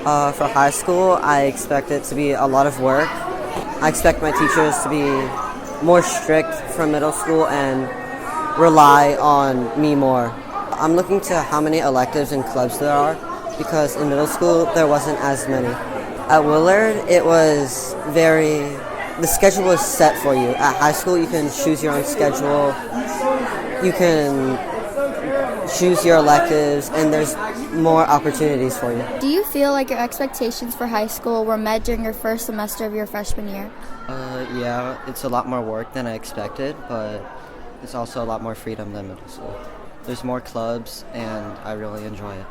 For high school, I expect it to be a lot of work. I expect my teachers to be more strict from middle school and rely on me more. I'm looking to how many electives and clubs there are because in middle school there wasn't as many. At Willard, the schedule was set for you. At high school, you can choose your own schedule. You can choose your electives, and there's more opportunities for you. Do you feel like your expectations for high school were met during your first semester of your freshman year? Yeah, it's a lot more work than I expected, but it's also a lot more freedom than middle school. There's more clubs, and I really enjoy it.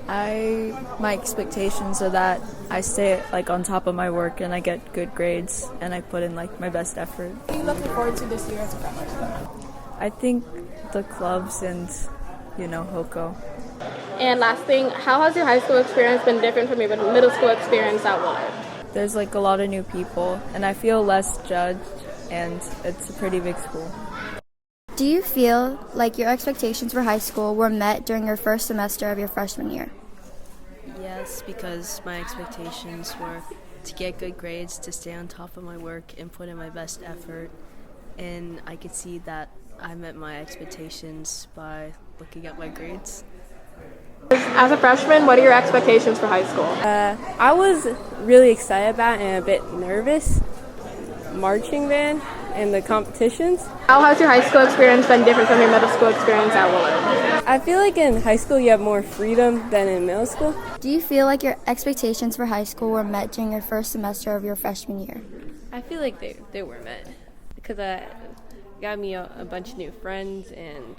My expectations are that I stay on top of my work and I get good grades and I put in my best effort. What are you looking forward to this year as a freshman? I think the clubs and Hoko. And last thing, how has your high school experience been different from your middle school experience at Willard? There's a lot of new people and I feel less judged and it's a pretty big school. Do you feel like your expectations for high school were met during your first semester of your freshman year? Yes, because my expectations were to get good grades, to stay on top of my work, and put in my best effort. And I could see that I met my expectations by looking at my grades. As a freshman, what are your expectations for high school? I was really excited about it and a bit nervous. Marching band and the competitions. How has your high school experience been different from your middle school experience at Willard? I feel like in high school you have more freedom than in middle school. Do you feel like your expectations for high school were met during your first semester of your freshman year? I feel like they were met because I got me a bunch of new friends and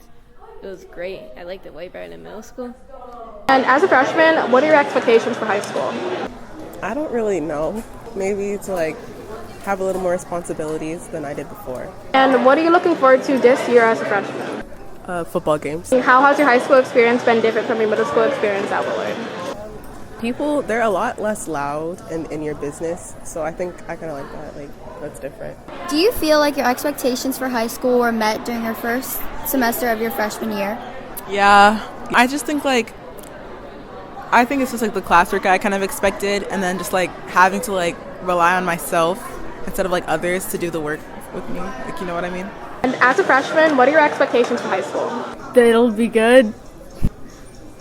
it was great. I liked it way better than middle school. And as a freshman, what are your expectations for high school? I don't really know. Maybe to have a little more responsibilities than I did before. And what are you looking forward to this year as a freshman? Football games. How has your high school experience been different from your middle school experience at Willard? People, they're a lot less loud and in your business, so I think I kind of like that. That's different. Do you feel like your expectations for high school were met during your first semester of your freshman year? Yeah, I just think I think it's just the classwork I kind of expected, and then just having to rely on myself instead of others to do the work with me. You know what I mean? And as a freshman, what are your expectations for high school? That it'll be good.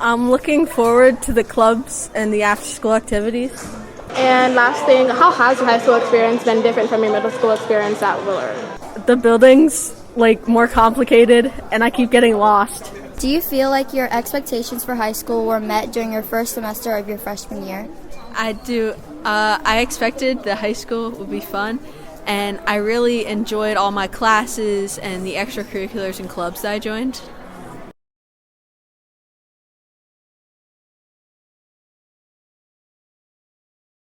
I'm looking forward to the clubs and the after-school activities. And last thing, how has your high school experience been different from your middle school experience at Willard? The building's more complicated and I keep getting lost. Do you feel like your expectations for high school were met during your first semester of your freshman year? I do. I expected the high school would be fun, and I really enjoyed all my classes and the extracurriculars and clubs that I joined.